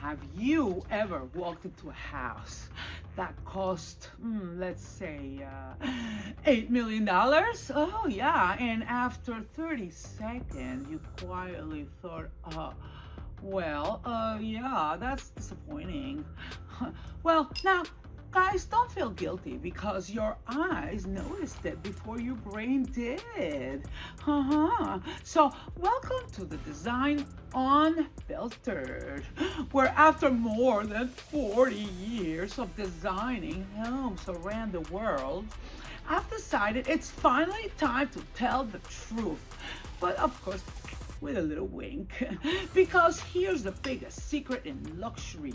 Have you ever walked into a house that cost, let's say, $8 million? Oh, yeah. And after 30 seconds, you quietly thought, yeah, that's disappointing. Well, now, guys, don't feel guilty because your eyes noticed it before your brain did. So, welcome to the Design Unfiltered, where after more than 40 years of designing homes around the world, I've decided it's finally time to tell the truth. But of course, with a little wink, because here's the biggest secret in luxury.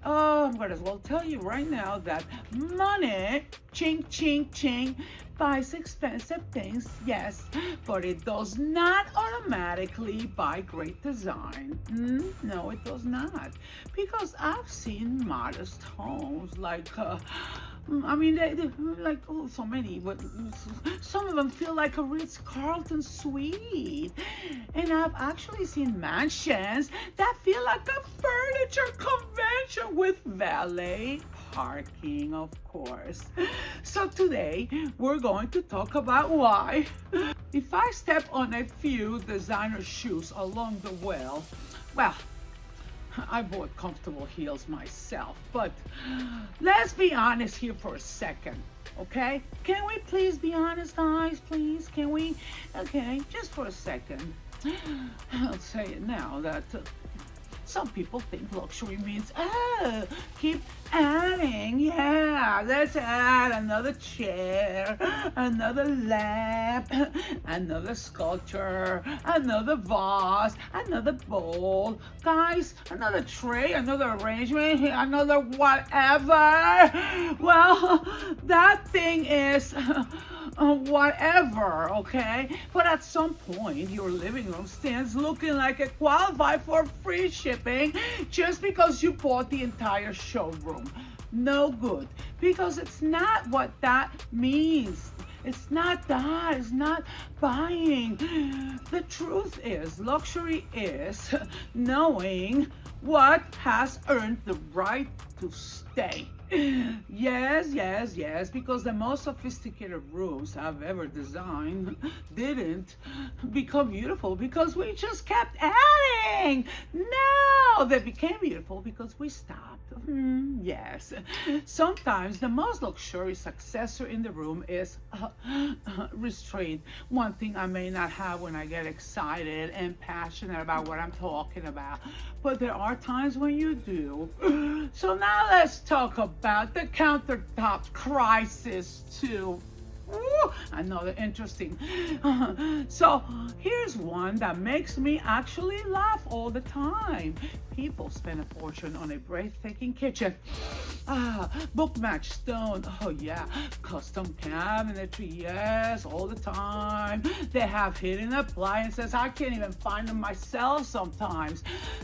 I'm gonna as well tell you right now that money, ching, ching, ching, buys expensive things, yes, but it does not automatically buy great design. No, it does not. Because I've seen modest homes like, they like, so many, but some of them feel like a Ritz-Carlton suite. And I've actually seen mansions that feel like a furniture convention with valet parking, of course. So today, we're going to talk about why. If I step on a few designer shoes along the way, well, I bought comfortable heels myself, but let's be honest here for a second, okay? Can we please be honest, guys, please? Can we? Okay, just for a second. I'll say it now that some people think luxury means, keep adding. Yeah, let's add another chair, another lamp, another sculpture, another vase, another bowl. Guys, another tray, another arrangement, another whatever. Well, that thing is whatever, okay? But at some point, your living room stands looking like it qualifies for free shipping just because you bought the entire showroom. No good, because it's not what that means. It's not that, it's not buying. The truth is, luxury is knowing what has earned the right to stay. Yes, because the most sophisticated rooms I've ever designed didn't become beautiful because we just kept adding. No, they became beautiful because we stopped. Yes, sometimes the most luxurious accessory in the room is restraint. One thing I may not have when I get excited and passionate about what I'm talking about, but there are times when you do. So now let's talk about the countertop crisis too. Ooh, another interesting. So here's one that makes me actually laugh all the time. People spend a fortune on a breathtaking kitchen. Book match stone. Oh yeah, custom cabinetry. Yes, all the time. They have hidden appliances. I can't even find them myself sometimes.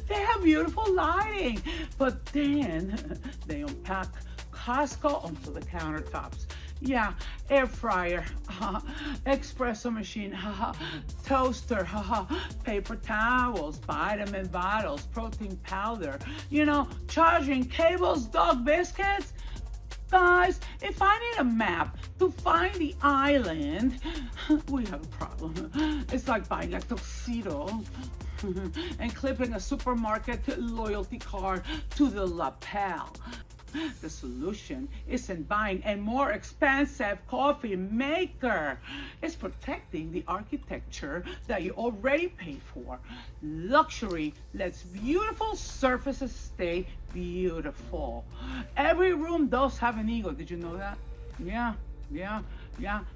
They have beautiful lighting, but then they unpack Costco onto the countertops. Yeah, air fryer, espresso machine, toaster, paper towels, vitamin bottles, protein powder, charging cables, dog biscuits. Guys, if I need a map to find the island, we have a problem. It's like buying a tuxedo and clipping a supermarket loyalty card to the lapel. The solution isn't buying a more expensive coffee maker. It's protecting the architecture that you already paid for. Luxury lets beautiful surfaces stay beautiful. Every room does have an ego. Did you know that? Yeah.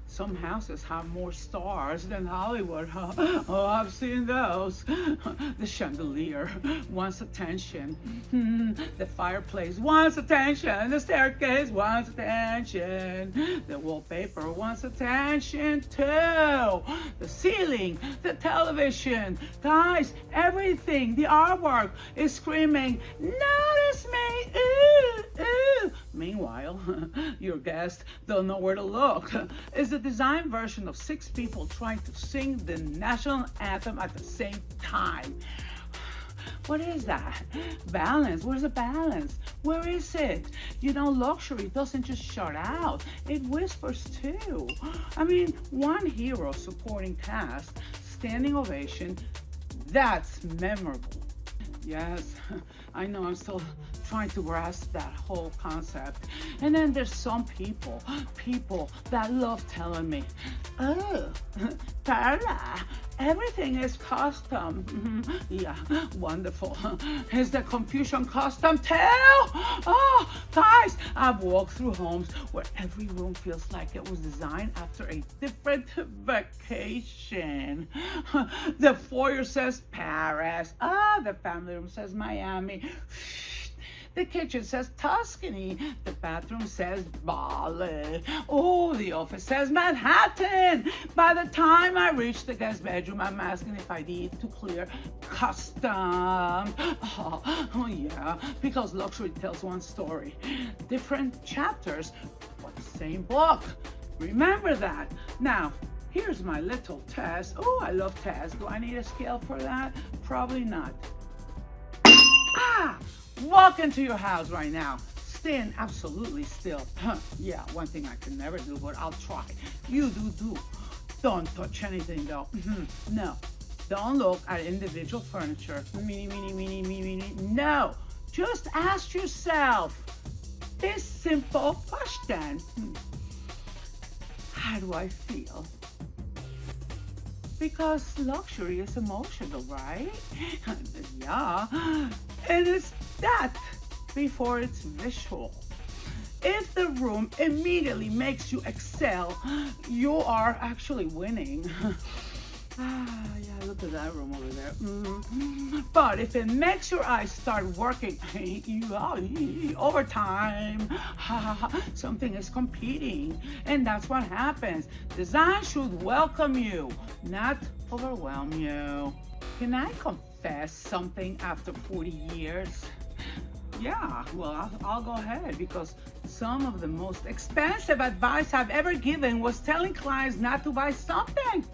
Some houses have more stars than Hollywood. Oh, I've seen those. The chandelier wants attention. The fireplace wants attention. The staircase wants attention. The wallpaper wants attention too. The ceiling, the television. Guys, everything, the artwork is screaming, notice me. Ooh, ooh. Meanwhile, your guests don't know where to look. It's the design version of 6 people trying to sing the national anthem at the same time. What is that? Balance. Where's the balance? Where is it? You know, luxury doesn't just shut out, it whispers too. I mean, one hero supporting cast, standing ovation, that's memorable. Yes, I know, I'm still trying to grasp that whole concept. And then there's some people that love telling me, oh, Perla, everything is custom. Yeah, wonderful. Is the confusion custom too? Oh, guys, I've walked through homes where every room feels like it was designed after a different vacation. The foyer says Paris. The family room says Miami. The kitchen says Tuscany. The bathroom says Bali. Oh, the office says Manhattan. By the time I reach the guest bedroom, I'm asking if I need to clear custom. Oh yeah, because luxury tells one story. Different chapters, but the same book. Remember that. Now, here's my little test. Oh, I love tests. Do I need a scale for that? Probably not. Walk into your house right now. Stand absolutely still. Yeah, one thing I can never do, but I'll try. You do. Don't touch anything though. No. Don't look at individual furniture. Me. No. Just ask yourself this simple question. How do I feel? Because luxury is emotional, right? Yeah, and it's that before it's visual. If the room immediately makes you excel, you are actually winning. Yeah, look at that room over there. But if it makes your eyes start working overtime, something is competing. And that's what happens. Design should welcome you, not overwhelm you. Can I confess something after 40 years? Yeah, well, I'll go ahead, because some of the most expensive advice I've ever given was telling clients not to buy something.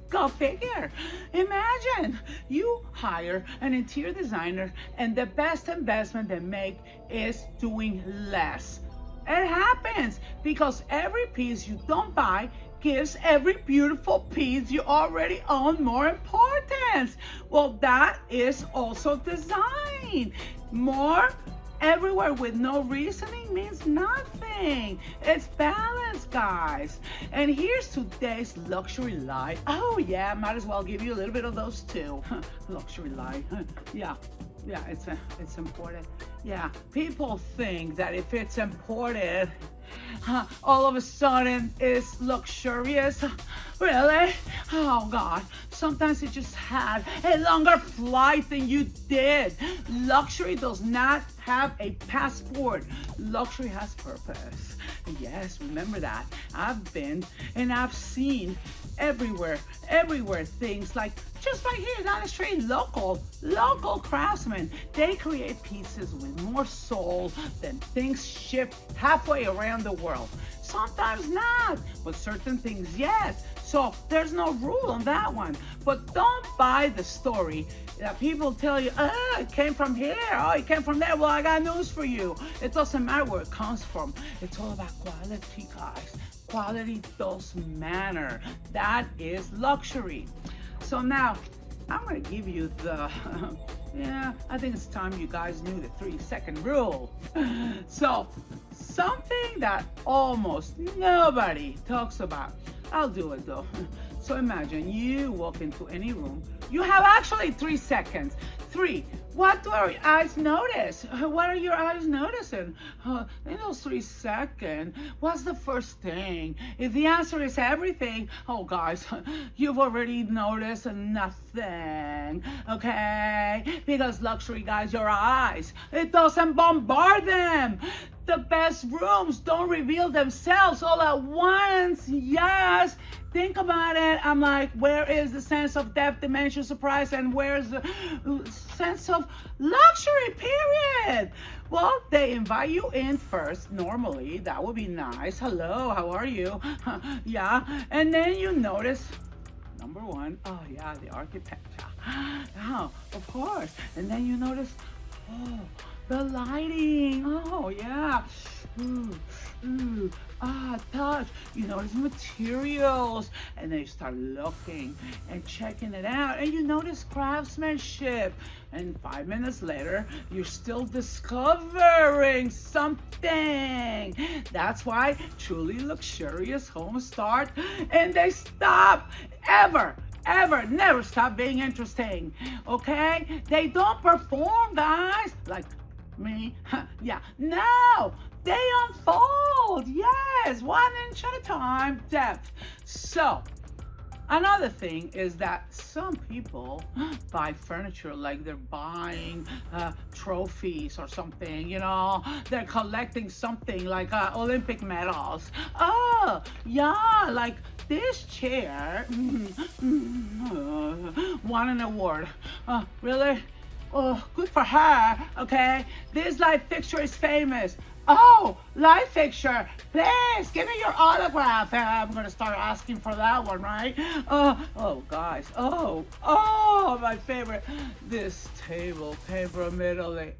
Go figure. Imagine you hire an interior designer and the best investment they make is doing less. It happens because every piece you don't buy gives every beautiful piece you already own more importance. Well, that is also design. More everywhere with no reasoning means nothing. It's balance, guys. And here's today's luxury lie. Oh yeah, might as well give you a little bit of those too. Luxury lie. Yeah, it's important. Yeah, people think that if it's imported, all of a sudden it's luxurious. Really? Oh God, sometimes it just had a longer flight than you did. Luxury does not have a passport. Luxury has purpose. Yes, remember that. I've been and I've seen everywhere things like just right here down the street, local craftsmen. They create pieces with more soul than things shipped halfway around the world. Sometimes not, but certain things, yes. So there's no rule on that one. But don't buy the story that people tell you, oh, it came from here, oh, it came from there. Well, I got news for you. It doesn't matter where it comes from. It's all about quality, guys. Quality does matter. That is luxury. So now, I'm gonna give you the, yeah, I think it's time you guys knew the 3-second rule. So, something that almost nobody talks about. I'll do it though. So imagine you walk into any room. You have actually 3 seconds. 3. What do your eyes notice? What are your eyes noticing? In those 3 seconds, what's the first thing? If the answer is everything, oh guys, you've already noticed nothing, okay? Because luxury, guys, your eyes, it doesn't bombard them. The best rooms don't reveal themselves all at once. Yes. Think about it. I'm like, where is the sense of depth, dimension, surprise, and where's the sense of luxury, period? Well, they invite you in first. Normally, that would be nice. Hello, how are you? Yeah. And then you notice, number one, oh yeah, the architecture. Oh, of course. And then you notice, oh, the lighting. Oh, yeah. Ooh, ooh, touch. You notice materials. And then you start looking and checking it out. And you notice craftsmanship. And 5 minutes later, you're still discovering something. That's why truly luxurious homes start and they stop ever. Never stop being interesting, okay? They don't perform, guys, like me. Yeah, no, they unfold. Yes, 1 inch at a time, depth. So, another thing is that some people buy furniture like they're buying trophies or something, you know, they're collecting something like Olympic medals. Oh, yeah, like this chair won an award. Really? Oh, good for her, okay? This light fixture is famous. Oh, light fixture, please give me your autograph. I'm gonna start asking for that one, right? Oh, guys, my favorite. This table came from Italy.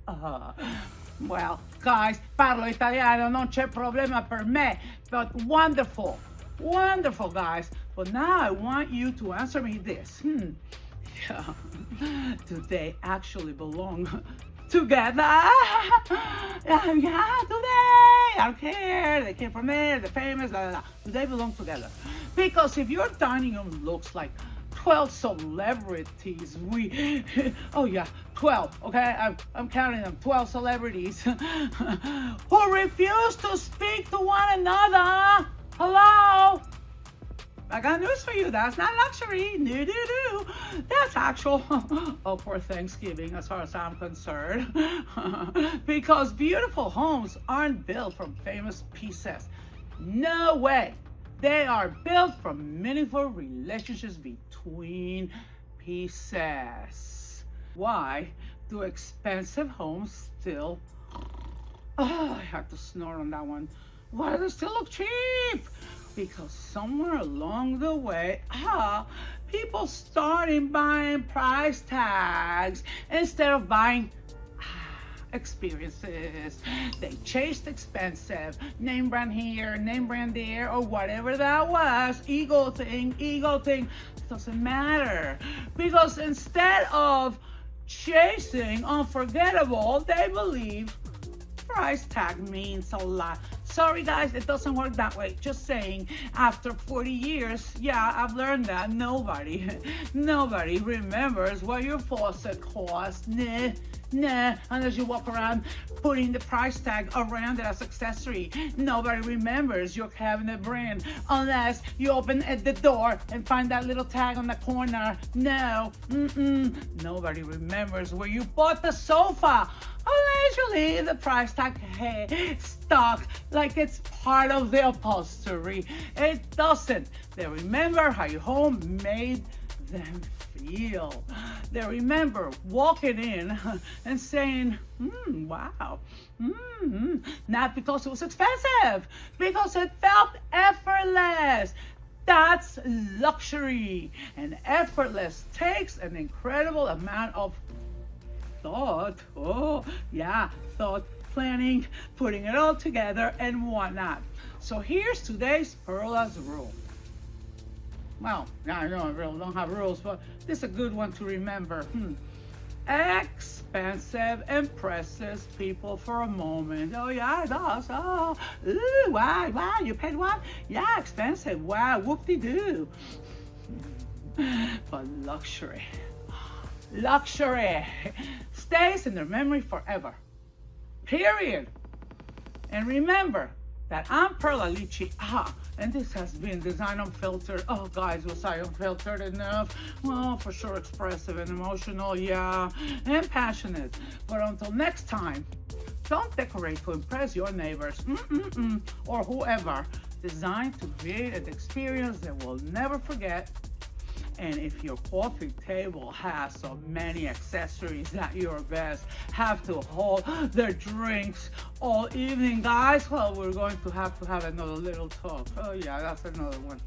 Well, guys, parlo italiano, non c'è problema per me, but wonderful, guys. But now I want you to answer me this. Yeah. Do they actually belong together? Yeah, do they? I don't care. They came from there. They're famous. Blah, blah, blah. Do they belong together? Because if your dining room looks like 12 celebrities, oh yeah, 12, okay? I'm counting them, 12 celebrities who refuse to speak to one another. Hello? I got news for you. That's not luxury. No. That's actual for Thanksgiving as far as I'm concerned. Because beautiful homes aren't built from famous pieces. No way. They are built from meaningful relationships between pieces. Why do expensive homes still... Oh, I had to snort on that one. Why do they still look cheap? Because somewhere along the way, people started buying price tags instead of buying experiences. They chased expensive, name brand here, name brand there, or whatever that was. Ego thing, doesn't matter. Because instead of chasing unforgettable, they believe price tag means a lot. Sorry guys, it doesn't work that way. Just saying, after 40 years, yeah, I've learned that nobody remembers what your faucet cost. Nah, unless you walk around putting the price tag around it as accessory. Nobody remembers your cabinet brand unless you open at the door and find that little tag on the corner. No, nobody remembers where you bought the sofa unless you leave the price tag stuck like it's part of the upholstery. It doesn't. They remember how your home made them feel. They remember walking in and saying, wow. Not because it was expensive, because it felt effortless. That's luxury. And effortless takes an incredible amount of thought. Oh, yeah, thought, planning, putting it all together, and whatnot. So here's today's Perla's rule. Well, I know I really don't have rules, but this is a good one to remember. Expensive impresses people for a moment. Oh yeah, it does. Oh, ooh, wow, you paid what? Yeah, expensive. Wow, whoop-de-doo. But luxury stays in their memory forever. Period. And remember that I'm Perla Lichi. And this has been Design Unfiltered. Oh, guys, was I unfiltered enough? Well, for sure expressive and emotional, yeah, and passionate. But until next time, don't decorate to impress your neighbors, or whoever. Design to create an experience they will never forget. And if your coffee table has so many accessories that your guests have to hold their drinks all evening, guys, well, we're going to have another little talk. Oh yeah, that's another one.